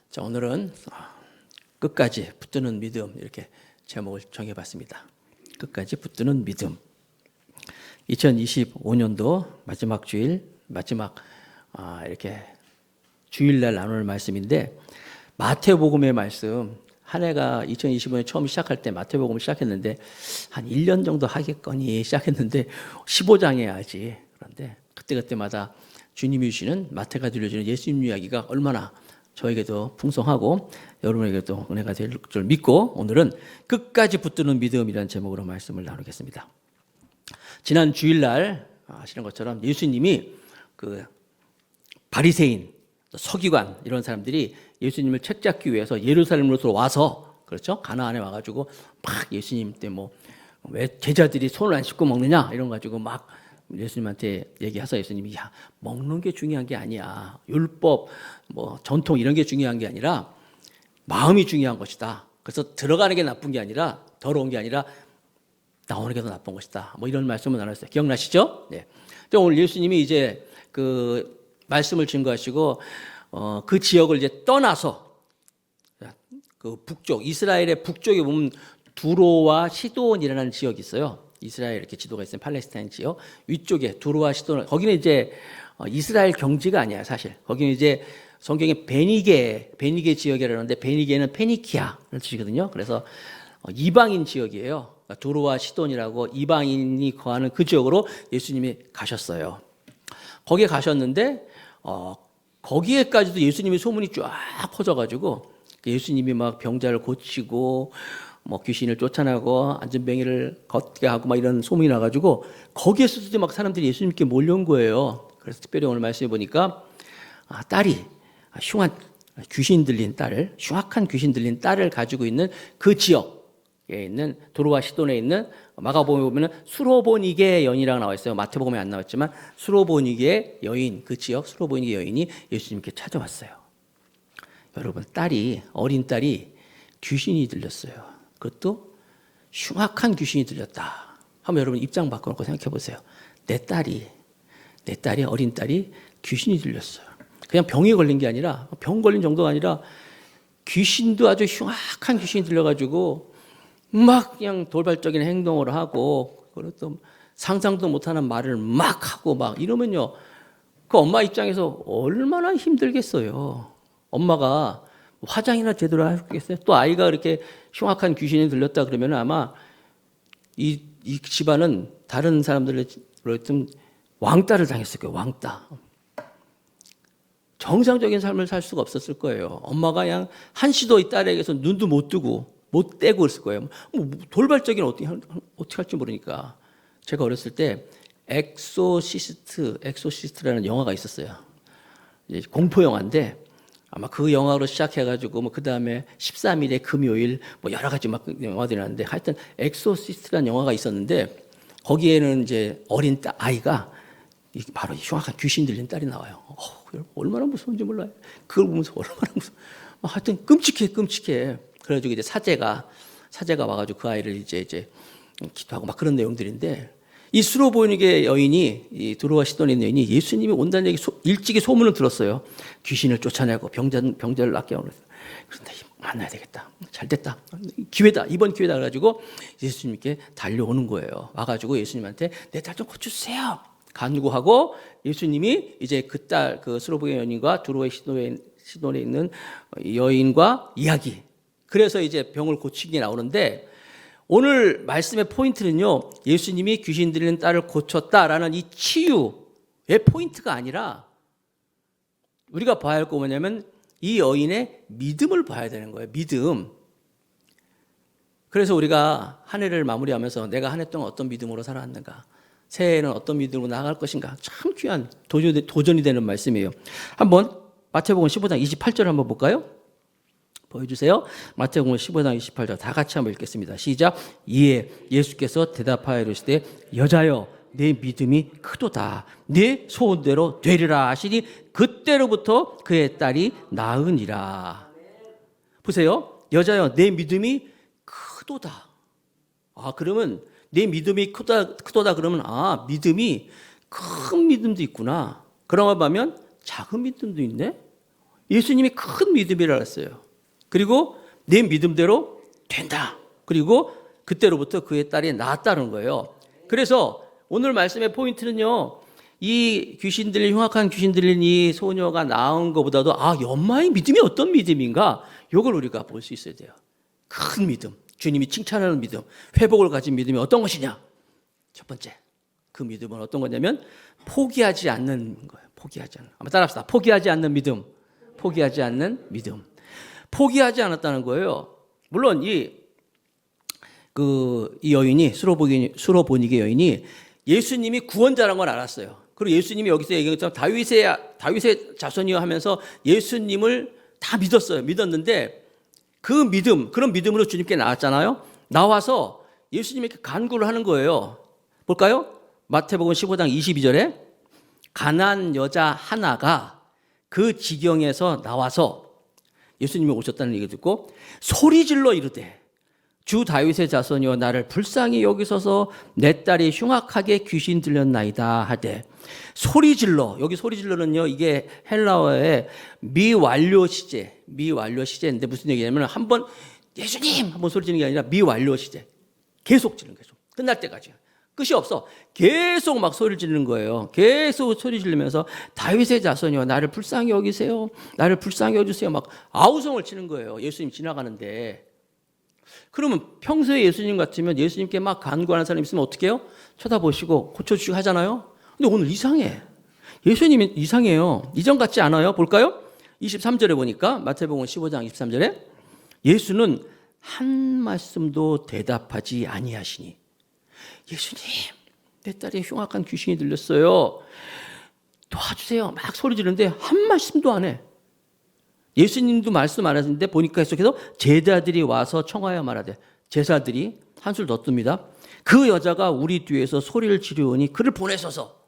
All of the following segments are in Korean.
자, 오늘은 끝까지 붙드는 믿음 이렇게 제목을 정해봤습니다. 끝까지 붙드는 믿음. 2025년도 마지막 주일, 이렇게 주일날 나눌 말씀인데 마태복음의 말씀. 한 해가 2025년 처음 시작할 때 마태복음을 시작했는데 한 1년 정도 하겠거니 시작했는데 15장 해야지. 그런데 그때마다 주님이 주시는 마태가 들려주는 예수님 이야기가 얼마나 저에게도 풍성하고 여러분에게도 은혜가 될 줄 믿고 오늘은 끝까지 붙드는 믿음이라는 제목으로 말씀을 나누겠습니다. 지난 주일날 아시는 것처럼 예수님이 그 바리새인, 서기관 이런 사람들이 예수님을 책잡기 위해서 예루살렘으로 와서 그렇죠? 가나안에 와가지고 막 예수님 때 왜 제자들이 손을 안 씻고 먹느냐 이런 가지고 막 예수님한테 얘기해서 예수님이 야 먹는 게 중요한 게 아니야. 율법 전통 이런 게 중요한 게 아니라 마음이 중요한 것이다. 그래서 들어가는 게 나쁜 게 아니라 더러운 게 아니라 나오는 게 더 나쁜 것이다. 이런 말씀을 나눴어요. 기억나시죠? 네. 오늘 예수님이 이제 그 말씀을 증거하시고 그 지역을 이제 떠나서 그 북쪽 이스라엘의 북쪽에 보면 두로와 시돈이라는 지역이 있어요. 이스라엘 이렇게 지도가 있어요. 팔레스타인 지역 위쪽에 두로와 시돈. 거기는 이제 이스라엘 경지가 아니야 사실. 거기는 이제 성경에 베니게 지역이라는데 베니게는 페니키아라는 뜻이거든요. 그래서 이방인 지역이에요. 두로와 시돈이라고 이방인이 거하는 그 지역으로 예수님이 가셨어요. 거기에 가셨는데 거기에까지도 예수님의 소문이 쫙 퍼져가지고 예수님이 막 병자를 고치고 귀신을 쫓아내고 안전뱅이를 걷게 하고 이런 소문이 나가지고 거기에서도 막 사람들이 예수님께 몰려온 거예요. 그래서 특별히 오늘 말씀해 보니까 딸이 흉악한 귀신 들린 딸을 가지고 있는 그 지역에 있는 도로와 시돈에 있는 마가복음에 보면은 수로보니게 여인이라고 나와 있어요. 마태복음에 안 나왔지만 수로보니게 여인 그 지역 수로보니게 여인이 예수님께 찾아왔어요. 여러분 어린 딸이 귀신이 들렸어요. 그것도 흉악한 귀신이 들렸다. 한번 여러분 입장 바꿔놓고 생각해 보세요. 내 어린 딸이 귀신이 들렸어요. 그냥 병이 걸린 게 아니라 병 걸린 정도가 아니라 귀신도 아주 흉악한 귀신이 들려가지고 막 그냥 돌발적인 행동을 하고 그것도 상상도 못하는 말을 막 하고 이러면요 그 엄마 입장에서 얼마나 힘들겠어요. 엄마가 화장이나 제대로 하겠어요? 또 아이가 그렇게 흉악한 귀신이 들렸다 그러면 아마 이 집안은 다른 사람들로 좀 왕따를 당했을 거예요. 왕따. 정상적인 삶을 살 수가 없었을 거예요. 엄마가 그냥 한시도 이 딸에게서 눈도 못 뜨고 못 떼고 있을 거예요. 돌발적인 어떻게 할지 모르니까. 제가 어렸을 때 엑소시스트라는 영화가 있었어요. 공포 영화인데 아마 그 영화로 시작해가지고 그 다음에 13일의 금요일 여러 가지 영화들이 나왔는데 하여튼 엑소시스트라는 영화가 있었는데 거기에는 이제 어린 아이가 바로 흉악한 귀신 들린 딸이 나와요. 얼마나 무서운지 몰라요. 그걸 보면서 얼마나 무서워. 하여튼 끔찍해. 그래가지고 이제 사제가 와가지고 그 아이를 이제 기도하고 그런 내용들인데 이 수로보니게 여인이 이 두로와 시돈에 있는 여인이 예수님이 온다는 얘기 일찍이 소문을 들었어요. 귀신을 쫓아내고 병자를 낫게 하고 그런데 만나야 되겠다. 잘 됐다. 이번 기회다 그래가지고 예수님께 달려오는 거예요. 와가지고 예수님한테 내 딸 좀 고쳐주세요. 간구하고 예수님이 이제 그 수로보니게 여인과 두로와 시돈에 있는 여인과 이야기. 그래서 이제 병을 고치게 나오는데 오늘 말씀의 포인트는요. 예수님이 귀신 들리는 딸을 고쳤다라는 이 치유의 포인트가 아니라 우리가 봐야 할 거 뭐냐면 이 여인의 믿음을 봐야 되는 거예요. 믿음. 그래서 우리가 한 해를 마무리하면서 내가 한 해 동안 어떤 믿음으로 살아왔는가, 새해에는 어떤 믿음으로 나아갈 것인가 참 귀한 도전이 되는 말씀이에요. 한번 마태복음 15장 28절 한번 볼까요? 보여주세요. 마태복음 15장 28절 다 같이 한번 읽겠습니다. 시작. 이에 예수께서 대답하여 이르시되 여자여 내 믿음이 크도다. 네 소원대로 되리라 하시니 그때로부터 그의 딸이 나으니라. 보세요. 여자여 내 믿음이 크도다. 그러면 내 믿음이 크도다 그러면 믿음이 큰 믿음도 있구나. 그런가 보면 작은 믿음도 있네. 예수님이 큰 믿음이라 했어요. 그리고 내 믿음대로 된다. 그리고 그때로부터 그의 딸이 낳았다는 거예요. 그래서 오늘 말씀의 포인트는요, 이 귀신 들린, 흉악한 귀신 들린 이 소녀가 낳은 것보다도 엄마의 믿음이 어떤 믿음인가, 이걸 우리가 볼 수 있어야 돼요. 큰 믿음, 주님이 칭찬하는 믿음, 회복을 가진 믿음이 어떤 것이냐. 첫 번째, 그 믿음은 어떤 거냐면 포기하지 않는 거예요. 포기하지 않는. 한번 따라합시다. 포기하지 않는 믿음. 포기하지 않는 믿음. 포기하지 않았다는 거예요. 물론 이 여인이, 수로보니게 여인이 예수님이 구원자라는 걸 알았어요. 그리고 예수님이 여기서 얘기한 것처럼 다윗의 자손이요 하면서 예수님을 다 믿었어요. 믿었는데 그 믿음, 그런 믿음으로 주님께 나왔잖아요. 나와서 예수님에게 간구를 하는 거예요. 볼까요? 마태복음 15장 22절에 가난한 여자 하나가 그 지경에서 나와서 예수님이 오셨다는 얘기 듣고 소리질러 이르되 주 다윗의 자손이여 나를 불쌍히 여기소서 내 딸이 흉악하게 귀신 들렸나이다 하되 소리질러, 여기 소리질러는요 이게 헬라어의 미완료 시제인데 무슨 얘기냐면 한번 예수님 한번 소리 지르는 게 아니라 미완료 시제, 계속 지르는 거죠. 끝날 때까지 끝이 없어. 계속 막 소리를 지르는 거예요. 계속 소리 지르면서 다윗의 자손이여 나를 불쌍히 여기세요, 나를 불쌍히 여주세요, 막 아우성을 치는 거예요. 예수님 지나가는데. 그러면 평소에 예수님 같으면 예수님께 막 간구하는 사람이 있으면 어떻게 해요? 쳐다보시고 고쳐주시고 하잖아요. 근데 오늘 이상해. 예수님이 이상해요. 이전 같지 않아요? 볼까요? 23절에 보니까 마태복음 15장 23절에 예수는 한 말씀도 대답하지 아니하시니 예수님 내 딸이 흉악한 귀신이 들렸어요, 도와주세요 막 소리 지르는데 한 말씀도 안 해. 예수님도 말씀 안 하시는데 보니까 계속해서 제자들이 와서 청하여 말하되, 제자들이 한술 더 뜹니다. 그 여자가 우리 뒤에서 소리를 지르오니 그를 보내소서.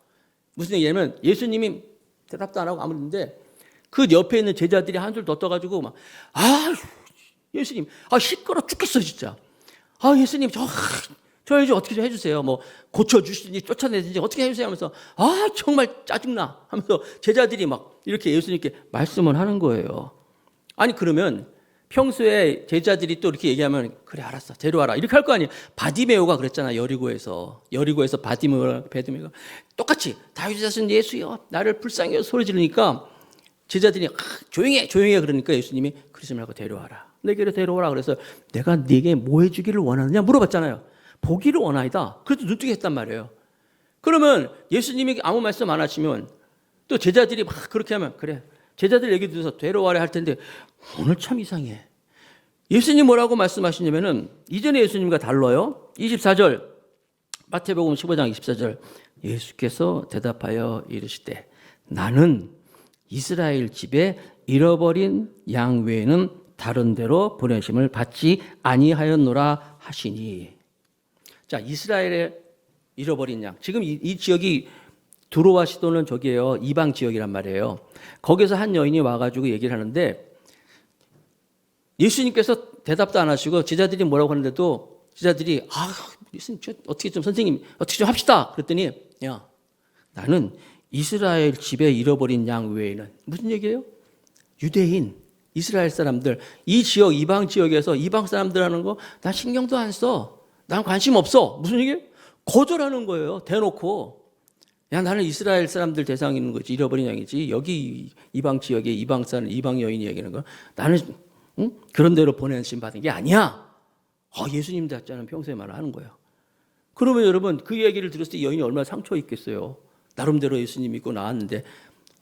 무슨 얘기냐면 예수님이 대답도 안 하고 아무런데 그 옆에 있는 제자들이 한술 더 떠가지고 막 예수님 시끄러 죽겠어 진짜. 예수님 저 이제 어떻게 좀 해주세요. 뭐 고쳐주시든지 쫓아내든지 어떻게 해주세요 하면서 정말 짜증나 하면서 제자들이 막 이렇게 예수님께 말씀을 하는 거예요. 아니 그러면 평소에 제자들이 또 이렇게 얘기하면 그래 알았어 데려와라 이렇게 할 거 아니에요. 바디메오가 그랬잖아. 여리고에서 바디메오가 똑같이 다윗의 자손 예수여 나를 불쌍히 여기소서 소리 지르니까 제자들이 조용해 그러니까 예수님이 그러지 말고 데려와라, 내게로 데려오라. 그래서 내가 네게 뭐 해주기를 원하느냐 물어봤잖아요. 보기를 원하이다. 그래도 눈뜨게 했단 말이에요. 그러면 예수님이 아무 말씀 안 하시면 또 제자들이 막 그렇게 하면 그래 제자들 얘기 들어서 데려와라 할 텐데 오늘 참 이상해. 예수님 뭐라고 말씀하시냐면은 이전에 예수님과 달라요. 24절 마태복음 15장 24절 예수께서 대답하여 이르시되 나는 이스라엘 집에 잃어버린 양 외에는 다른 데로 보내심을 받지 아니하였노라 하시니. 자, 이스라엘의 잃어버린 양. 지금 이 지역이 두로와 시도는 저기예요. 이방 지역이란 말이에요. 거기서 한 여인이 와가지고 얘기를 하는데 예수님께서 대답도 안 하시고 제자들이 뭐라고 하는데도 제자들이 어떻게 좀 선생님 어떻게 좀 합시다. 그랬더니 야 나는 이스라엘 집에 잃어버린 양 외에는 무슨 얘기예요? 유대인 이스라엘 사람들 이 지역 이방 지역에서 이방 사람들 하는 거 난 신경도 안 써. 난 관심 없어. 무슨 얘기예요? 거절하는 거예요. 대놓고. 야 나는 이스라엘 사람들 대상 있는 거지 잃어버린 양이지 여기 이방 지역에 이방 사람 이방 여인이 얘기하는 거 나는 그런 대로 보내심 받은 게 아니야. 예수님 닮자는 평소에 말을 하는 거예요. 그러면 여러분 그 얘기를 들었을 때 여인이 얼마나 상처 있겠어요. 나름대로 예수님 믿고 나왔는데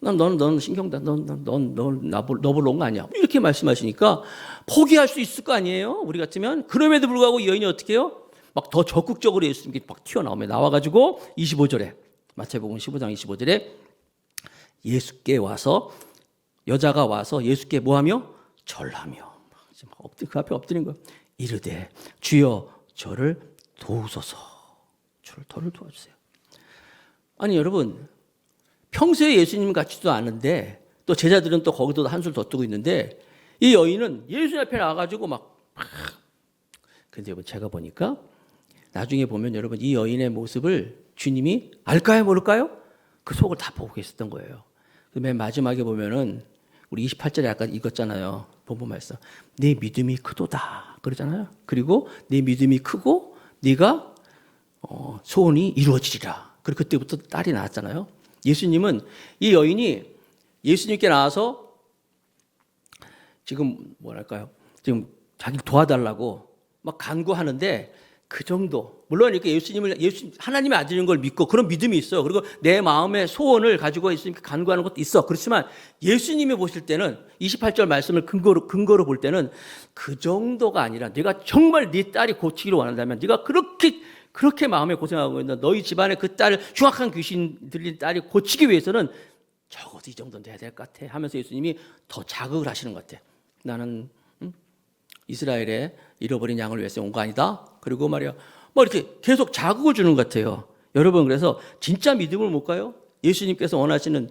넌 신경도 너 보러 온 거 아니야. 이렇게 말씀하시니까 포기할 수 있을 거 아니에요. 우리 같으면. 그럼에도 불구하고 여인이 어떻게 해요? 막 더 적극적으로 예수님께 막 튀어나오며 나와가지고 25절에 마태복음 15장 25절에 예수께 와서 여자가 와서 예수께 뭐하며 절하며 그 앞에 엎드린 거예요. 이르되 주여 저를 도우소서. 저를 도와주세요. 아니 여러분 평소에 예수님 같지도 않은데 또 제자들은 또 거기도 한술 더 뜨고 있는데 이 여인은 예수님 앞에 나와가지고 근데 여러분 제가 보니까 나중에 보면 여러분 이 여인의 모습을 주님이 알까요 모를까요? 그 속을 다 보고 계셨던 거예요. 맨 마지막에 보면은 우리 28절에 아까 읽었잖아요. 본문 말씀. 내 믿음이 크도다. 그러잖아요. 그리고 내 믿음이 크고 네가 소원이 이루어지리라. 그리고 그때부터 딸이 나왔잖아요. 예수님은 이 여인이 예수님께 나와서 지금 뭐랄까요? 지금 자기를 도와달라고 막 간구하는데 그 정도. 물론 이렇게 하나님의 아들인 걸 믿고 그런 믿음이 있어요. 그리고 내 마음의 소원을 가지고 예수님께 간구하는 것도 있어. 그렇지만 예수님이 보실 때는 28절 말씀을 근거로 볼 때는 그 정도가 아니라 네가 정말 네 딸이 고치기를 원한다면 네가 그렇게 마음에 고생하고 있는 너희 집안에 그 딸을 흉악한 귀신 들린 딸이 고치기 위해서는 적어도 이 정도는 돼야 될 것 같아 하면서 예수님이 더 자극을 하시는 것 같아. 나는 이스라엘에 잃어버린 양을 위해서 온 거 아니다. 그리고 말이야, 뭐 이렇게 계속 자극을 주는 것 같아요. 여러분, 그래서 진짜 믿음을 못 가요? 예수님께서 원하시는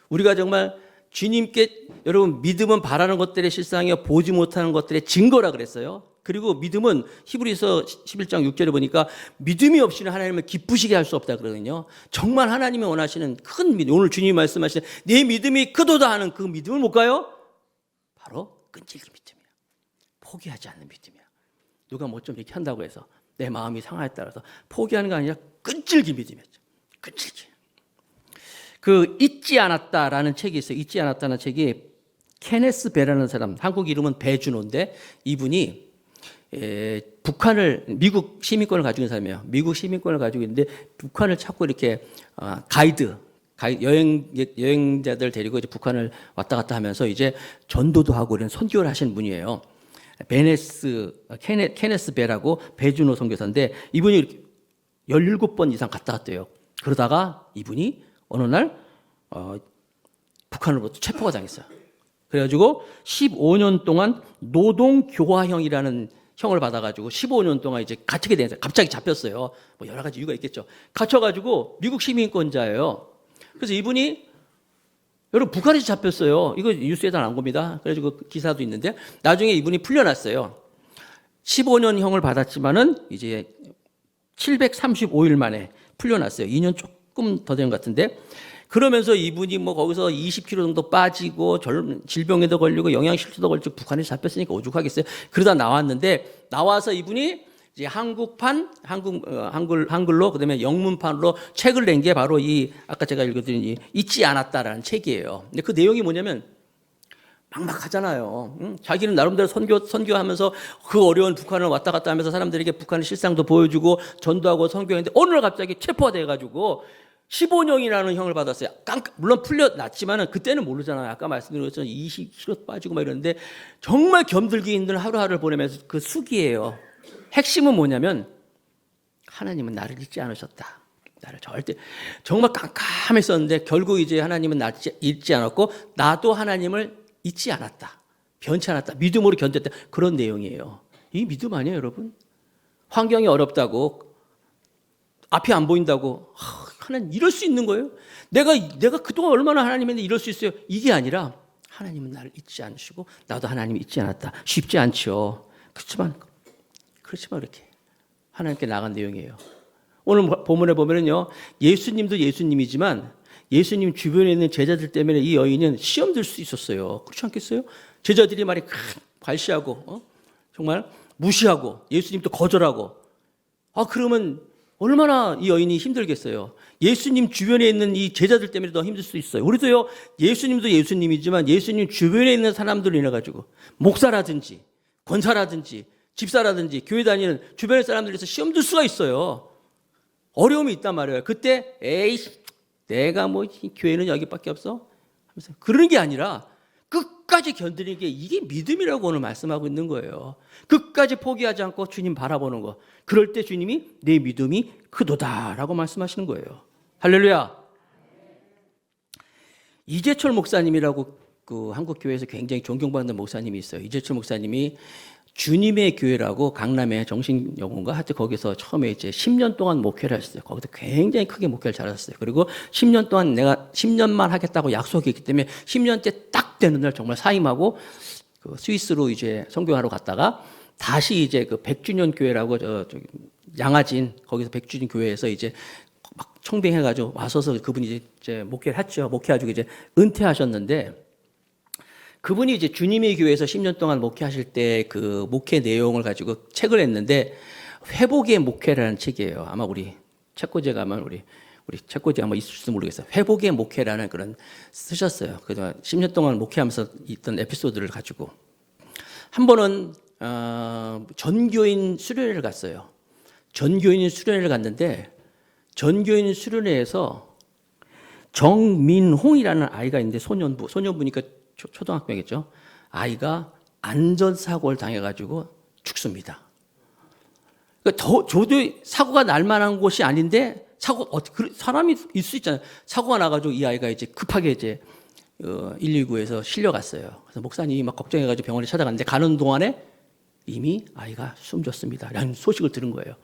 우리가 정말 주님께 여러분 믿음은 바라는 것들의 실상이요 보지 못하는 것들의 증거라 그랬어요. 그리고 믿음은 히브리서 11장 6절에 보니까 믿음이 없이는 하나님을 기쁘시게 할 수 없다 그러거든요. 정말 하나님이 원하시는 큰 믿음, 오늘 주님이 말씀하시는 내 믿음이 크도다 하는 그 믿음을 못 가요? 바로 끈질긴 믿음이야. 포기하지 않는 믿음이야. 누가 뭐 좀 이렇게 한다고 해서 내 마음이 상하에 따라서 포기하는 게 아니라 끈질긴 믿음이었죠. 끈질긴. 그 잊지 않았다라는 책이 있어요. 잊지 않았다는 책이 케네스 베라는 사람, 한국 이름은 배준호인데 이분이 북한을 미국 시민권을 가지고 있는 사람이에요. 미국 시민권을 가지고 있는데 북한을 찾고 이렇게 여행자들 데리고 이제 북한을 왔다 갔다 하면서 이제 전도도 하고 이런 선교를 하시는 분이에요. 케네스 베라고 배준호 선교사인데 이분이 이렇게 17번 이상 갔다 갔대요. 그러다가 이분이 어느 날 북한으로부터 체포가 당했어요. 그래가지고 15년 동안 노동교화형이라는 형을 받아가지고 15년 동안 이제 갇히게 됐어요. 갑자기 잡혔어요. 뭐 여러 가지 이유가 있겠죠. 갇혀가지고 미국 시민권자예요. 그래서 이분이 여러분 북한에서 잡혔어요. 이거 뉴스에다 나온 겁니다. 그래가지고 기사도 있는데 나중에 이분이 풀려났어요. 15년형을 받았지만은 이제 735일 만에 풀려났어요. 2년 조금 더 된 것 같은데 그러면서 이분이 뭐 거기서 20kg 정도 빠지고 질병에도 걸리고 영양실조도 걸리고 북한에 잡혔으니까 오죽하겠어요. 그러다 나왔는데 나와서 이분이 이제 한글로 그다음에 영문판으로 책을 낸 게 바로 이 아까 제가 읽어드린 이 잊지 않았다라는 책이에요. 근데 그 내용이 뭐냐면 막막하잖아요. 응? 자기는 나름대로 선교하면서 그 어려운 북한을 왔다 갔다 하면서 사람들에게 북한의 실상도 보여주고 전도하고 선교했는데 어느 날 갑자기 체포가 돼가지고 15년이라는 형을 받았어요. 물론 풀려났지만은 그때는 모르잖아요. 아까 말씀드린 것처럼 20kg 빠지고 막 이러는데 정말 견딜기 힘든 하루하루를 보내면서 그 숙이에요. 핵심은 뭐냐면 하나님은 나를 잊지 않으셨다. 나를 절대 정말 깜깜했었는데 결국 이제 하나님은 나를 잊지 않았고 나도 하나님을 잊지 않았다. 변치 않았다. 믿음으로 견뎠다. 그런 내용이에요. 이 믿음 아니에요, 여러분? 환경이 어렵다고 앞이 안 보인다고 하나님 이럴 수 있는 거예요? 내가 그동안 얼마나 하나님한테 이럴 수 있어요? 이게 아니라 하나님은 나를 잊지 않으시고 나도 하나님을 잊지 않았다. 쉽지 않죠. 그렇지만 이렇게 하나님께 나간 내용이에요. 오늘 본문에 보면은요, 예수님도 예수님이지만 예수님 주변에 있는 제자들 때문에 이 여인은 시험 들 수 있었어요. 그렇지 않겠어요? 제자들이 말이 괄시하고 정말 무시하고 예수님도 거절하고 그러면 얼마나 이 여인이 힘들겠어요. 예수님 주변에 있는 이 제자들 때문에 더 힘들 수 있어요. 우리도요, 예수님도 예수님이지만 예수님 주변에 있는 사람들로 인해 가지고 목사라든지 권사라든지 집사라든지 교회 다니는 주변의 사람들에서 시험 들 수가 있어요. 어려움이 있단 말이에요. 그때 내가 뭐 교회는 여기밖에 없어? 하면서 그러는 게 아니라 끝까지 견디는 게 이게 믿음이라고 오늘 말씀하고 있는 거예요. 끝까지 포기하지 않고 주님 바라보는 거. 그럴 때 주님이 내 믿음이 크도다라고 말씀하시는 거예요. 할렐루야. 이재철 목사님이라고 그 한국 교회에서 굉장히 존경받는 목사님이 있어요. 이재철 목사님이 주님의 교회라고 강남의 정신여고인가 하여튼 거기서 처음에 이제 10년 동안 목회를 하셨어요. 거기서 굉장히 크게 목회를 잘하셨어요. 그리고 10년 동안 내가 10년만 하겠다고 약속이 있기 때문에 10년째 딱 되는 날 정말 사임하고 그 스위스로 이제 선교하러 갔다가 다시 이제 그 100주년 교회라고 양화진 거기서 100주년 교회에서 이제 막 청빙해가지고 와서서 그분이 이제 목회를 했죠. 목회해가지고 이제 은퇴하셨는데 그분이 이제 주님의 교회에서 10년 동안 목회하실 때 그 목회 내용을 가지고 책을 냈는데 회복의 목회라는 책이에요. 아마 우리 책꽂이에 가면 우리 책꽂이 아마 있을지도 모르겠어요. 회복의 목회라는 그런 쓰셨어요. 그동안 10년 동안 목회하면서 있던 에피소드를 가지고 한 번은 전교인 수련회를 갔어요. 전교인 수련회를 갔는데 전교인 수련회에서 정민홍이라는 아이가 있는데 소년부니까 초등학교겠죠. 아이가 안전사고를 당해가지고 죽습니다. 그러니까 도저히 사고가 날 만한 곳이 아닌데 사람이 있을 수 있잖아요. 사고가 나가지고 이 아이가 이제 급하게 이제 119에서 실려갔어요. 그래서 목사님이 막 걱정해가지고 병원에 찾아갔는데 가는 동안에 이미 아이가 숨졌습니다. 라는 소식을 들은 거예요.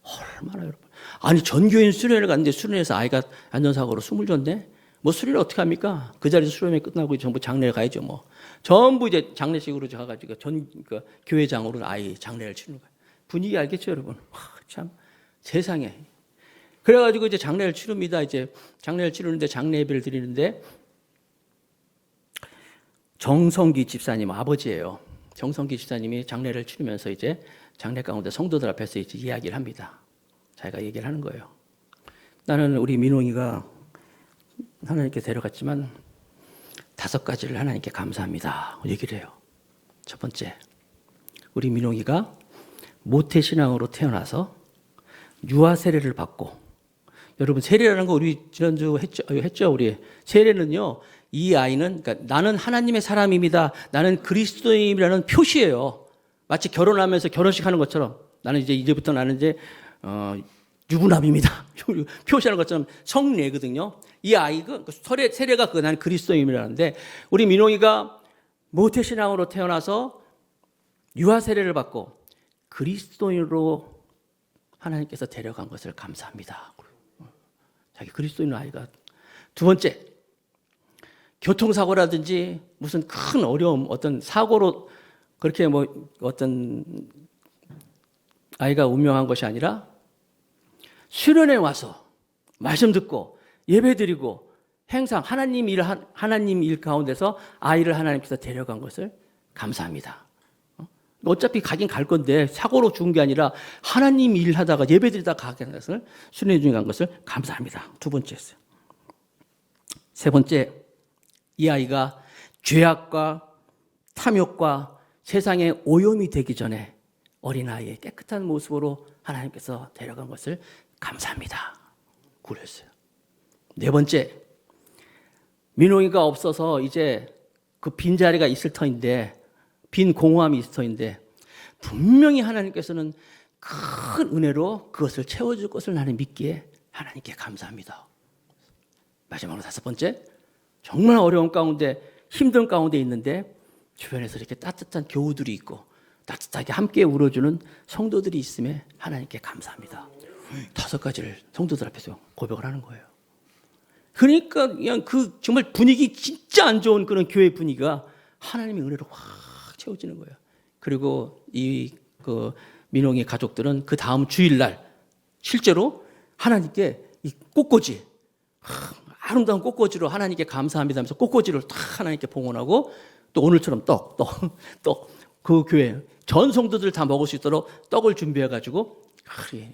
얼마나 여러분. 아니 전교인 수련회를 갔는데 수련회에서 아이가 안전사고로 숨을 졌네. 뭐 수련회 어떻게 합니까? 그 자리에서 수련회 끝나고 전부 장례를 가야죠. 뭐 전부 이제 장례식으로 가가지고 그러니까 교회장으로 아이 장례를 치는 거예요. 분위기 알겠죠, 여러분? 와, 참 세상에. 그래가지고 이제 장례를 치릅니다. 이제 장례를 치르는데 장례 예배를 드리는데 정성기 집사님 아버지예요. 정성기 집사님이 장례를 치르면서 이제 장례 가운데 성도들 앞에서 이제 이야기를 합니다. 자기가 얘기를 하는 거예요. 나는 우리 민홍이가 하나님께 데려갔지만 5가지를 하나님께 감사합니다. 얘기를 해요. 첫 번째, 우리 민홍이가 모태신앙으로 태어나서 유아 세례를 받고, 여러분 세례라는 거 우리 지난주 했죠. 우리 세례는요, 이 아이는 그러니까 나는 하나님의 사람입니다. 나는 그리스도인이라는 표시예요. 마치 결혼하면서 결혼식 하는 것처럼 나는 이제부터 나는 이제 유부남입니다. 표시하는 것처럼 성례거든요. 이 아이가 세례가 나는 그리스도인이라는데 우리 민홍이가 모태신앙으로 태어나서 유아 세례를 받고 그리스도인으로 하나님께서 데려간 것을 감사합니다. 자기 그리스도인 아이가. 두 번째, 교통사고라든지 무슨 큰 어려움, 어떤 사고로 그렇게 뭐 어떤 아이가 운명한 것이 아니라 수련회 와서 말씀 듣고 예배 드리고 행상 하나님 일 가운데서 아이를 하나님께서 데려간 것을 감사합니다. 어차피 가긴 갈 건데 사고로 죽은 게 아니라 하나님 일 하다가 예배 드리다가 가게 한 것을 수련회 중에 간 것을 감사합니다. 두 번째였어요. 세 번째, 이 아이가 죄악과 탐욕과 세상에 오염이 되기 전에 어린아이의 깨끗한 모습으로 하나님께서 데려간 것을 감사합니다. 그랬어요. 네 번째, 민홍이가 없어서 이제 그 빈자리가 있을 터인데, 빈 공허함이 있을 터인데 분명히 하나님께서는 큰 은혜로 그것을 채워줄 것을 나는 믿기에 하나님께 감사합니다. 마지막으로 5번째, 정말 어려운 가운데 힘든 가운데 있는데 주변에서 이렇게 따뜻한 교우들이 있고 따뜻하게 함께 울어주는 성도들이 있음에 하나님께 감사합니다. 5가지를 성도들 앞에서 고백을 하는 거예요. 그러니까 그냥 그 정말 분위기 진짜 안 좋은 그런 교회 분위기가 하나님의 은혜로 확 채워지는 거예요. 그리고 그 민홍이 가족들은 그 다음 주일날 실제로 하나님께 이 꽃꽂이, 아름다운 꽃꽂이로 하나님께 감사합니다 하면서 꽃꽂이를 탁 하나님께 봉헌하고 또 오늘처럼 떡 그 교회 전 성도들 다 먹을 수 있도록 떡을 준비해가지고 이렇게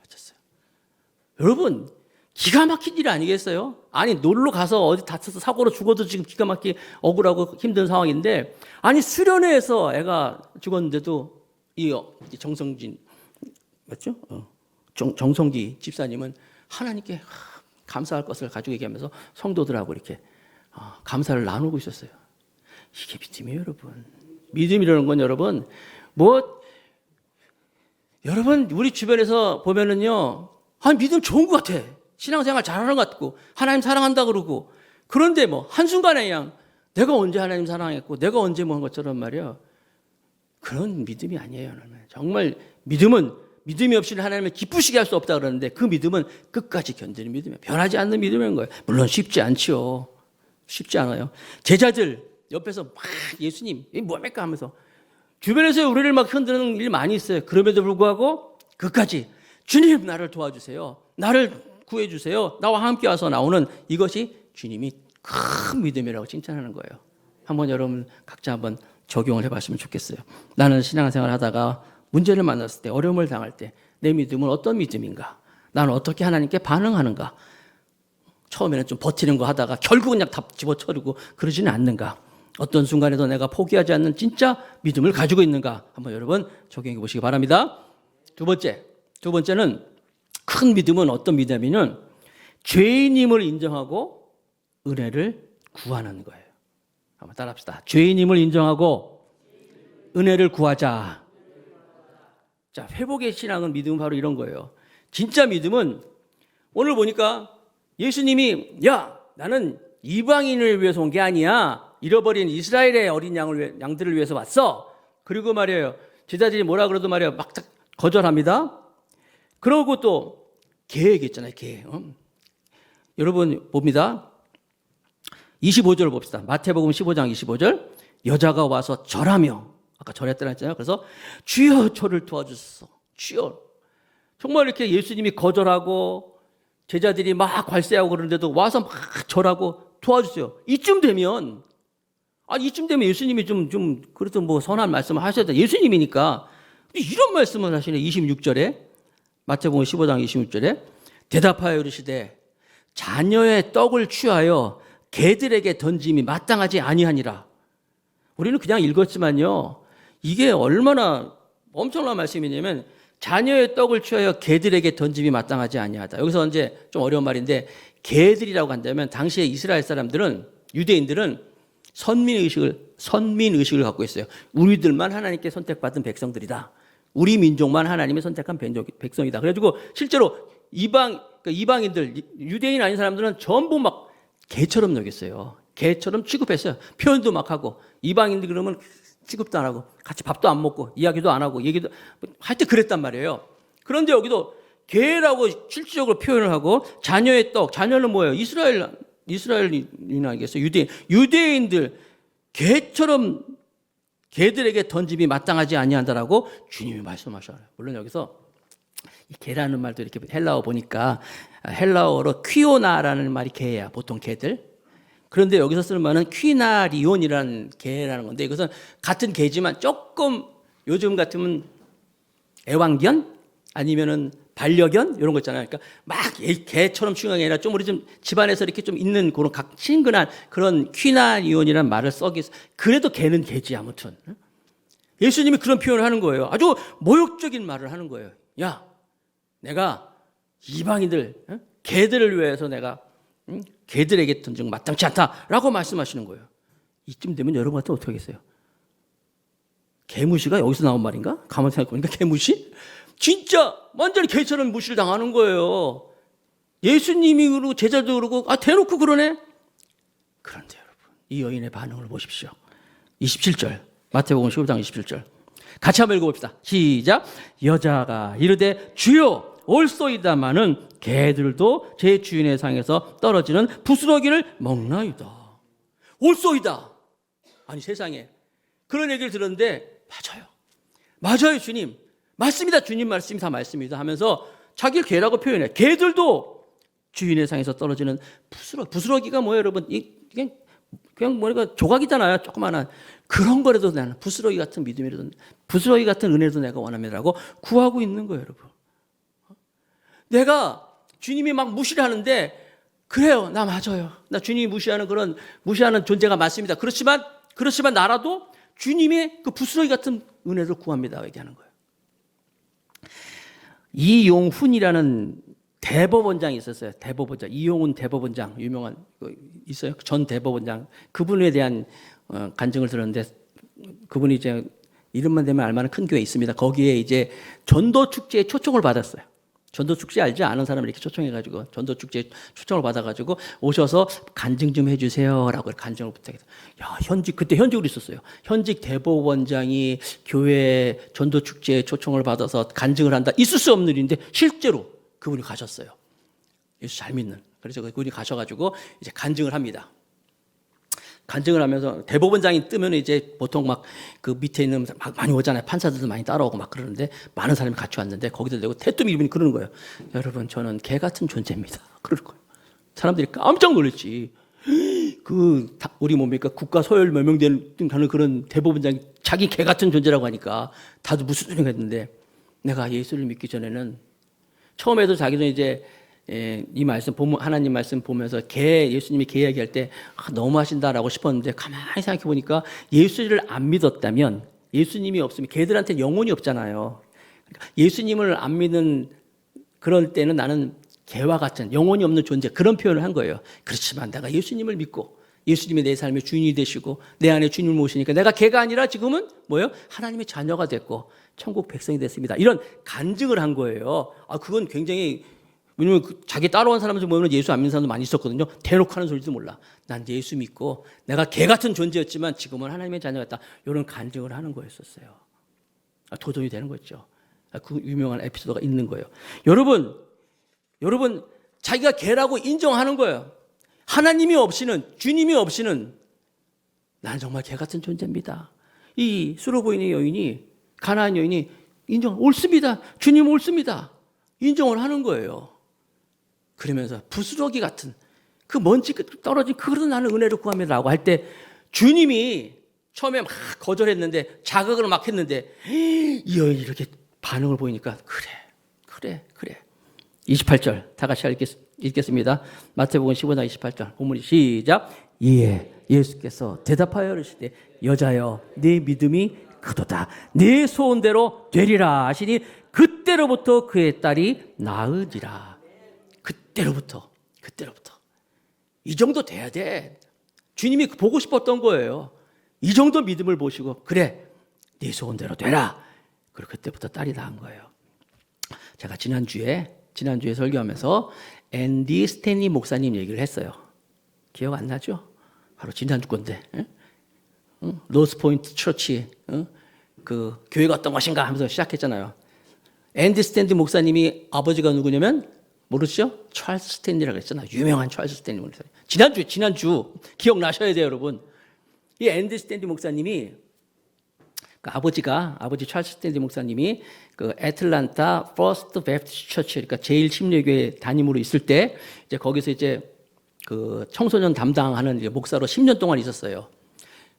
바쳤어요. 여러분 기가 막힌 일 아니겠어요? 아니 놀러 가서 어디 다쳐서 사고로 죽어도 지금 기가 막히게 억울하고 힘든 상황인데, 아니 수련회에서 애가 죽었는데도 이 정성진 맞죠? 정성기 집사님은 하나님께 감사할 것을 가지고 얘기하면서 성도들하고 이렇게 감사를 나누고 있었어요. 이게 믿음이에요, 여러분. 믿음이라는 건 여러분 여러분 우리 주변에서 보면은요, 믿음 좋은 것 같아. 신앙생활 잘하는 것 같고 하나님 사랑한다 그러고, 그런데 뭐 한순간에 그냥 내가 언제 하나님 사랑했고 내가 언제 뭐 한 것처럼 말이야. 그런 믿음이 아니에요. 정말 믿음이 없이는 하나님을 기쁘시게 할 수 없다 그러는데 그 믿음은 끝까지 견디는 믿음이에요. 변하지 않는 믿음인 거예요. 물론 쉽지 않죠. 쉽지 않아요. 제자들 옆에서 막 예수님 이게 뭡니까 하면서 주변에서 우리를 막 흔드는 일 많이 있어요. 그럼에도 불구하고 끝까지 주님 나를 도와주세요. 나를 구해주세요. 나와 함께 와서 나오는 이것이 주님이 큰 믿음이라고 칭찬하는 거예요. 한번 여러분 각자 한번 적용을 해봤으면 좋겠어요. 나는 신앙생활 하다가 문제를 만났을 때, 어려움을 당할 때 내 믿음은 어떤 믿음인가? 나는 어떻게 하나님께 반응하는가? 처음에는 좀 버티는 거 하다가 결국은 그냥 다 집어쳐리고 그러지는 않는가? 어떤 순간에도 내가 포기하지 않는 진짜 믿음을 가지고 있는가? 한번 여러분 적용해 보시기 바랍니다. 두 번째는 큰 믿음은 어떤 믿음이냐면 죄인임을 인정하고 은혜를 구하는 거예요. 한번 따라합시다. 죄인임을 인정하고 은혜를 구하자. 자, 회복의 신앙은 믿음은 바로 이런 거예요. 진짜 믿음은 오늘 보니까 예수님이 나는 이방인을 위해서 온 게 아니야. 잃어버린 이스라엘의 어린 양들을 위해서 왔어. 그리고 말이에요. 제자들이 뭐라 그래도 말이에요. 막 거절합니다. 그러고 또 개 얘기했잖아요. 개. 여러분 봅니다. 25절 봅시다. 마태복음 15장 25절. 여자가 와서 절하며, 아까 절했다고 했잖아요. 그래서 주여 저를 도와주소서. 주여. 정말 이렇게 예수님이 거절하고 제자들이 막 괄세하고 그러는데도 와서 막 절하고 도와주세요. 이쯤 되면 예수님이 좀 그래도 뭐 선한 말씀을 하셔야 돼. 예수님이니까. 이런 말씀을 하시네. 26절에 마태복음 15장 26절에 대답하여 이르시되 자녀의 떡을 취하여 개들에게 던짐이 마땅하지 아니하니라. 우리는 그냥 읽었지만요. 이게 얼마나 엄청난 말씀이냐면 자녀의 떡을 취하여 개들에게 던짐이 마땅하지 아니하다. 여기서 이제 좀 어려운 말인데 개들이라고 한다면 당시에 이스라엘 사람들은 유대인들은 선민의식을 갖고 있어요. 우리들만 하나님께 선택받은 백성들이다. 우리 민족만 하나님이 선택한 백성이다. 그래가지고 실제로 이방인들, 유대인 아닌 사람들은 전부 막 개처럼 여겼어요. 개처럼 취급했어요. 표현도 막 하고. 이방인들 그러면 취급도 안 하고 같이 밥도 안 먹고 이야기도 안 하고 얘기도 하여튼 그랬단 말이에요. 그런데 여기도 개라고 실질적으로 표현을 하고 자녀의 떡, 자녀는 뭐예요? 이스라엘인 아니겠어요? 유대인들 개처럼 개들에게 던짐이 마땅하지 아니한다라고 주님이 말씀하셔요. 물론 여기서 이 개라는 말도 이렇게 헬라어 보니까 헬라어로 퀴오나라는 말이 개야. 보통 개들. 그런데 여기서 쓰는 말은 퀴나리온이라는 개라는 건데 이것은 같은 개지만 조금 요즘 같으면 애완견 아니면은 반려견 이런 거 있잖아요. 그러니까 막 개처럼 중요한 게 아니라 좀 우리 좀 집안에서 이렇게 좀 있는 그런 친근한 그런 퀴나리온이라는 말을 써기 그래도 개는 개지 아무튼. 예수님이 그런 표현을 하는 거예요. 아주 모욕적인 말을 하는 거예요. 야, 내가 이방인들 개들을 위해서 내가 개들에게 던진 마땅치 않다라고 말씀하시는 거예요. 이쯤 되면 여러분한테 어떻게 하겠어요? 개무시가 여기서 나온 말인가? 가만히 생각해보니까 개무시? 진짜 완전히 개처럼 무시를 당하는 거예요. 예수님이 그러고 제자도 그러고 대놓고 그러네. 그런데 여러분 이 여인의 반응을 보십시오. 27절 마태복음 15장 27절 같이 한번 읽어봅시다. 시작. 여자가 이르되 주여 올소이다마는 개들도 제 주인의 상에서 떨어지는 부스러기를 먹나이다. 올소이다. 아니 세상에 그런 얘기를 들었는데 맞아요 주님. 맞습니다. 주님 말씀이 다 말씀이다 하면서 자기를 개라고 표현해. 개들도 주인의 상에서 떨어지는 부스러기가 뭐예요 여러분? 이게 그냥 뭐니까 조각이잖아요. 조그마한 그런 거라도 나는 부스러기 같은 믿음이라도 부스러기 같은 은혜도 내가 원합니다라고 구하고 있는 거예요 여러분. 내가 주님이 막 무시를 하는데 그래요. 나 맞아요. 나 주님이 무시하는 존재가 맞습니다. 그렇지만 나라도 주님의 그 부스러기 같은 은혜를 구합니다. 얘기하는 거예요. 이용훈이라는 대법원장이 있었어요. 대법원장. 이용훈 대법원장. 유명한, 있어요. 전 대법원장. 그분에 대한 간증을 들었는데 그분이 이제 이름만 되면 알만한 큰 교회 있습니다. 거기에 이제 전도축제에 초청을 받았어요. 전도축제 알지? 아는 사람을 이렇게 초청해가지고 전도축제에 초청을 받아가지고 오셔서 간증 좀 해주세요라고 간증을 부탁해서 그때 현직으로 있었어요. 현직 대법원장이 교회 전도축제에 초청을 받아서 간증을 한다. 있을 수 없는 일인데 실제로 그분이 가셨어요. 예수 잘 믿는. 그래서 그분이 가셔가지고 이제 간증을 합니다. 간증을 하면서 대법원장이 뜨면 이제 보통 막 그 밑에 있는 막 많이 오잖아요. 판사들도 많이 따라오고 막 그러는데 많은 사람이 같이 왔는데 거기다 대고 태뜸이 이분이 그러는 거예요. 여러분 저는 개 같은 존재입니다. 그럴 거예요. 사람들이 깜짝 놀랐지. 우리 뭡니까 국가 소열 명명되는 가는 그런 대법원장이 자기 개 같은 존재라고 하니까 다들 무슨 소리가 했는데 내가 예수를 믿기 전에는 처음에도 자기는 이제 이 말씀 하나님 말씀 보면서 예수님이 개 이야기할 때 너무 하신다라고 싶었는데 가만히 생각해 보니까 예수를 안 믿었다면 예수님이 없으면 개들한테 영혼이 없잖아요. 그러니까 예수님을 안 믿는 그럴 때는 나는 개와 같은 영혼이 없는 존재 그런 표현을 한 거예요. 그렇지만 내가 예수님을 믿고 예수님이 내 삶의 주인이 되시고 내 안에 주님을 모시니까 내가 개가 아니라 지금은 뭐예요? 하나님의 자녀가 됐고 천국 백성이 됐습니다. 이런 간증을 한 거예요. 그건 굉장히 왜냐면 자기 따라온 사람들 보면 예수 안 믿는 사람도 많이 있었거든요. 대놓고 하는 소리도 몰라. 난 예수 믿고 내가 개 같은 존재였지만 지금은 하나님의 자녀가 됐다. 이런 간증을 하는 거였었어요. 도전이 되는 거죠. 그 유명한 에피소드가 있는 거예요. 여러분 자기가 개라고 인정하는 거예요. 하나님이 없이는 주님이 없이는 난 정말 개 같은 존재입니다. 이 수로보이는 여인이 가나안 여인이 옳습니다. 주님 옳습니다. 인정을 하는 거예요. 그러면서 부스러기 같은 그 먼지 떨어진 그런 나는 은혜를 구합니다라고 할 때 주님이 처음에 막 거절했는데 자각을 막 했는데 이 여인이 이렇게 반응을 보이니까 그래 28절 다 같이 읽겠습니다. 마태복음 15장 28절 본문이 시작. 이에 예수께서 대답하여 이르시되 여자여 네 믿음이 크도다 네 소원대로 되리라 하시니 그때로부터 그의 딸이 나으니라. 그때로부터 이 정도 돼야 돼. 주님이 보고 싶었던 거예요. 이 정도 믿음을 보시고 그래 네 소원대로 되라. 그리고 그때부터 딸이 낳은 거예요. 제가 지난주에 설교하면서 앤디 스탠리 목사님 얘기를 했어요. 기억 안 나죠? 바로 지난주 건데 로스포인트 처치 그 교회가 어떤 것인가 하면서 시작했잖아요. 앤디 스탠리 목사님이 아버지가 누구냐면 모르시죠? 찰스 스탠리라고 했잖아요. 유명한 찰스 스탠리 목사님. 지난주 기억나셔야 돼요, 여러분. 이 앤디 스탠리 목사님이 그 아버지 찰스 스탠리 목사님이 그 애틀란타 퍼스트 베프티스트 처치 그러니까 제1침례교회 담임으로 있을 때 이제 거기서 이제 그 청소년 담당하는 이제 목사로 10년 동안 있었어요.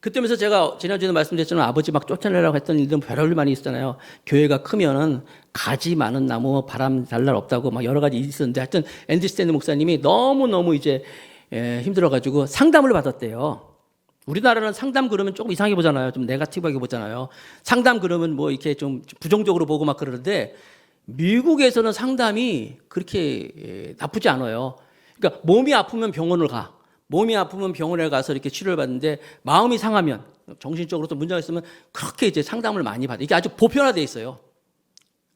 그때면서 제가 지난주에 말씀드렸지만 아버지 막 쫓아내려고 했던 일들은 별별 많이 있었잖아요. 교회가 크면은 가지 많은 나무 바람 잘 날 없다고 막 여러 가지 있었는데 하여튼 앤디 스탠리 목사님이 너무 이제 힘들어가지고 상담을 받았대요. 우리나라는 상담 그러면 조금 이상하게 보잖아요. 좀 네거티브하게 보잖아요. 상담 그러면 뭐 이렇게 좀 부정적으로 보고 막 그러는데 미국에서는 상담이 그렇게 나쁘지 않아요. 그러니까 몸이 아프면 병원을 가. 몸이 아프면 병원에 가서 이렇게 치료를 받는데 마음이 상하면 정신적으로 또 문제가 있으면 그렇게 이제 상담을 많이 받아요. 이게 아주 보편화되어 있어요.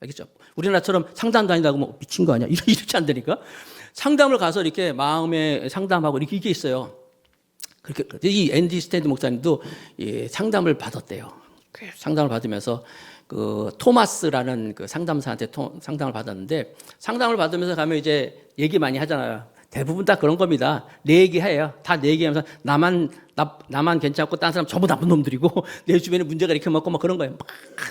알겠죠? 우리나라처럼 상담 다닌다고 뭐 미친 거 아니야? 이렇지 않다니까? 상담을 가서 이렇게 마음에 상담하고 이게 있어요. 그렇게 이 앤디 스탠리 목사님도 상담을 받았대요. 상담을 받으면서 그 토마스라는 그 상담사한테 상담을 받았는데 상담을 받으면서 가면 이제 얘기 많이 하잖아요. 대부분 다 그런 겁니다. 내 얘기해요. 다 내 얘기하면서 나만 괜찮고 다른 사람 전부 나쁜 놈들이고 내 주변에 문제가 이렇게 많고 막 그런 거예요.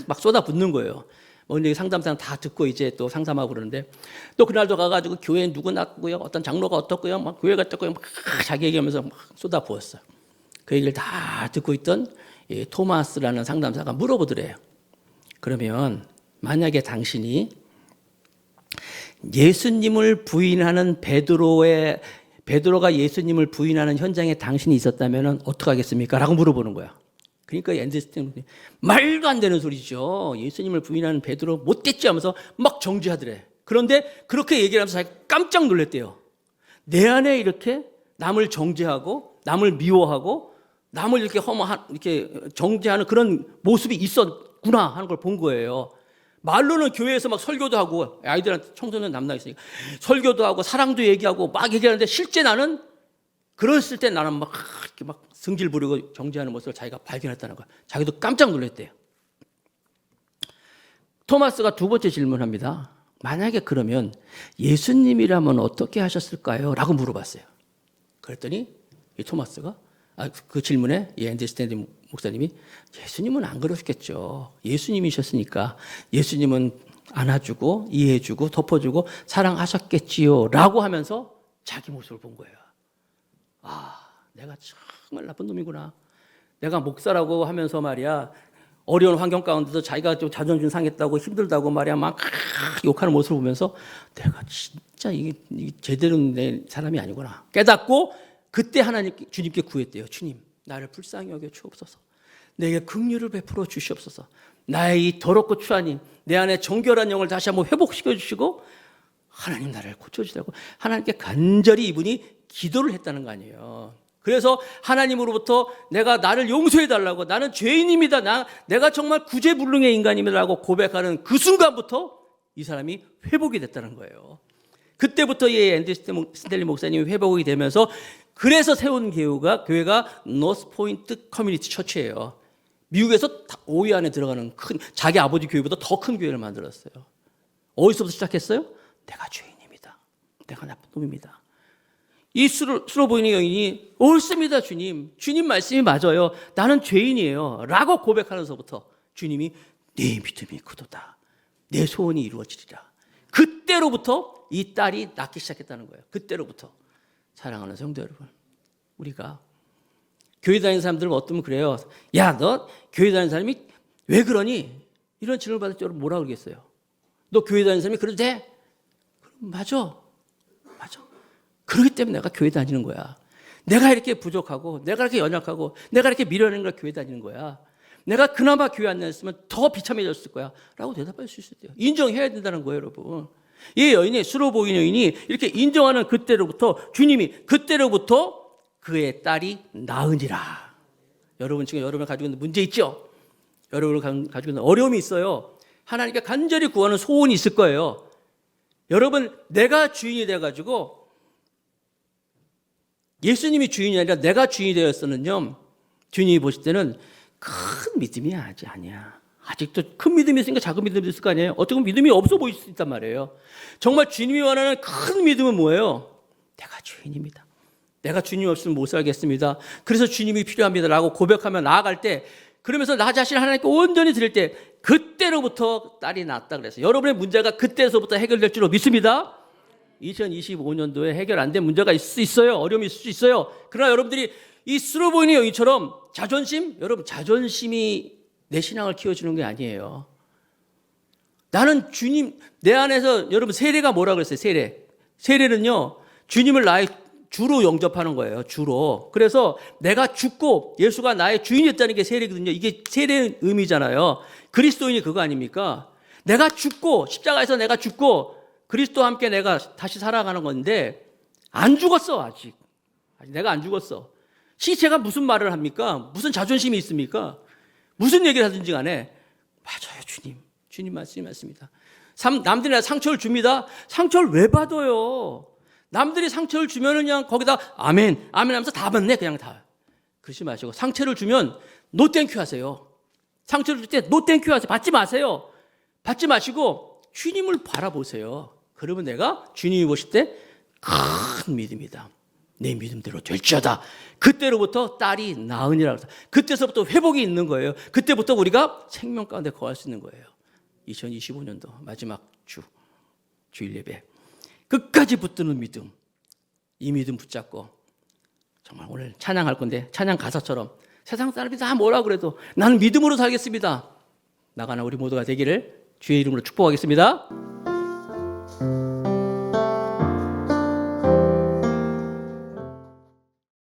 막 쏟아붓는 거예요. 근데 상담사는 다 듣고 이제 또 상담하고 그러는데 또 그날도 가가지고 교회 누구 났고요. 어떤 장로가 어떻고요. 막 교회가 어떻고요. 막 자기 얘기하면서 막 쏟아부었어요. 그 얘기를 다 듣고 있던 이 토마스라는 상담사가 물어보더래요. 그러면 만약에 당신이 예수님을 부인하는 베드로가 예수님을 부인하는 현장에 당신이 있었다면 어떻게 하겠습니까? 라고 물어보는 거야. 그러니까 앤디 스탠리 말도 안 되는 소리죠. 예수님을 부인하는 베드로 못됐지 하면서 막 정죄하더래. 그런데 그렇게 얘기를 하면서 자기가 깜짝 놀랐대요. 내 안에 이렇게 남을 정죄하고 남을 미워하고 남을 이렇게 이렇게 정죄하는 그런 모습이 있었구나 하는 걸 본 거예요. 말로는 교회에서 막 설교도 하고 아이들한테 청소년 남나 있으니까 설교도 하고 사랑도 얘기하고 막 얘기하는데 실제 나는 그랬을 때 나는 막 이렇게 막 성질 부리고 정죄하는 모습을 자기가 발견했다는 거야. 자기도 깜짝 놀랐대요. 토마스가 두 번째 질문합니다. 만약에 그러면 예수님이라면 어떻게 하셨을까요? 라고 물어봤어요. 그랬더니 이 토마스가 그 질문에 앤디 스탠리 목사님이 예수님은 안 그러셨겠죠. 예수님이셨으니까 예수님은 안아주고 이해해주고 덮어주고 사랑하셨겠지요. 라고 하면서 자기 모습을 본 거예요. 내가 정말 나쁜 놈이구나. 내가 목사라고 하면서 말이야 어려운 환경 가운데서 자기가 좀 자존심 상했다고 힘들다고 말이야 막 욕하는 모습을 보면서 내가 진짜 이게 제대로 된 사람이 아니구나 깨닫고 그때 하나님 주님께 구했대요. 주님 나를 불쌍히 여겨 주옵소서. 내게 긍휼을 베풀어 주시옵소서. 나의 이 더럽고 추한 힘, 내 안에 정결한 영을 다시 한번 회복시켜 주시고 하나님 나를 고쳐주시라고 하나님께 간절히 이분이 기도를 했다는 거 아니에요. 그래서 하나님으로부터 내가 나를 용서해달라고 나는 죄인입니다. 내가 정말 구제불능의 인간입니다라고 고백하는 그 순간부터 이 사람이 회복이 됐다는 거예요. 그때부터 이 앤디 스탠리 목사님이 회복이 되면서 그래서 세운 교회가 노스포인트 커뮤니티 처치예요. 미국에서 5위 안에 들어가는 큰 자기 아버지 교회보다 더 큰 교회를 만들었어요. 어디서부터 시작했어요? 내가 죄인입니다. 내가 나쁜 놈입니다. 이 수로 보이는 여인이 옳습니다 주님. 주님 말씀이 맞아요. 나는 죄인이에요. 라고 고백하면서부터 주님이 내 믿음이 크도다. 내 소원이 이루어지리라. 그때로부터 이 딸이 낫기 시작했다는 거예요. 그때로부터. 사랑하는 성도 여러분, 우리가 교회 다니는 사람들은 어쩌면 그래요. 야, 너 교회 다니는 사람이 왜 그러니? 이런 질문을 받을 때 여러분 뭐라 그러겠어요? 너 교회 다니는 사람이 그래도 돼? 맞아. 그렇기 때문에 내가 교회 다니는 거야. 내가 이렇게 부족하고 내가 이렇게 연약하고 내가 이렇게 미련한 걸 교회 다니는 거야. 내가 그나마 교회 안 다녔으면 더 비참해졌을 거야 라고 대답할 수 있어야 돼요. 인정해야 된다는 거예요 여러분. 이 여인이 수로 보이는 여인이 이렇게 인정하는 그때로부터 주님이 그때로부터 그의 딸이 나으니라. 여러분 지금 여러분을 가지고 있는 문제 있죠? 여러분을 가지고 있는 어려움이 있어요. 하나님께 간절히 구하는 소원이 있을 거예요. 여러분 내가 주인이 돼가지고 예수님이 주인이 아니라 내가 주인이 되었으면요 주님이 보실 때는 큰 믿음이 아니야. 아직도 큰 믿음이 있으니까 작은 믿음이 있을 거 아니에요. 어떻게 보면 믿음이 없어 보일 수 있단 말이에요. 정말 주님이 원하는 큰 믿음은 뭐예요? 내가 주인입니다. 내가 주님 없으면 못 살겠습니다. 그래서 주님이 필요합니다 라고 고백하며 나아갈 때 그러면서 나 자신을 하나님께 온전히 드릴 때 그때로부터 딸이 낳았다 그랬어요. 여러분의 문제가 그때서부터 해결될 줄로 믿습니다. 2025년도에 해결 안 된 문제가 있을 수 있어요. 어려움이 있을 수 있어요. 그러나 여러분들이 이 수로 보이는 여인처럼 자존심? 여러분 자존심이 내 신앙을 키워주는 게 아니에요. 나는 주님 내 안에서 여러분 세례가 뭐라 그랬어요? 세례는요 주님을 나의 주로 영접하는 거예요. 주로. 그래서 내가 죽고 예수가 나의 주인이었다는 게 세례거든요. 이게 세례의 의미잖아요. 그리스도인이 그거 아닙니까? 내가 죽고 십자가에서 내가 죽고 그리스도와 함께 내가 다시 살아가는 건데 안 죽었어 아직 내가 안 죽었어. 시체가 무슨 말을 합니까? 무슨 자존심이 있습니까? 무슨 얘기를 하든지 간에 맞아요 주님 말씀이 맞습니다. 남들이 나 상처를 줍니다. 상처를 왜 받아요? 남들이 상처를 주면은 그냥 거기다 아멘 하면서 다 받네 그냥 다. 그러지 마시고 상처를 주면 노 땡큐 하세요. 상처를 줄 때 노 땡큐 하세요. 받지 마세요. 받지 마시고 주님을 바라보세요. 그러면 내가 주님이 보실 때 큰 믿음이다. 내 믿음대로 될지어다. 그때로부터 딸이 나으니라. 그때서부터 회복이 있는 거예요. 그때부터 우리가 생명 가운데 거할 수 있는 거예요. 2025년도 마지막 주일 예배 끝까지 붙드는 믿음. 이 믿음 붙잡고 정말 오늘 찬양할 건데 찬양 가사처럼 세상 사람이 다 뭐라 그래도 나는 믿음으로 살겠습니다. 나가는 우리 모두가 되기를 주의 이름으로 축복하겠습니다.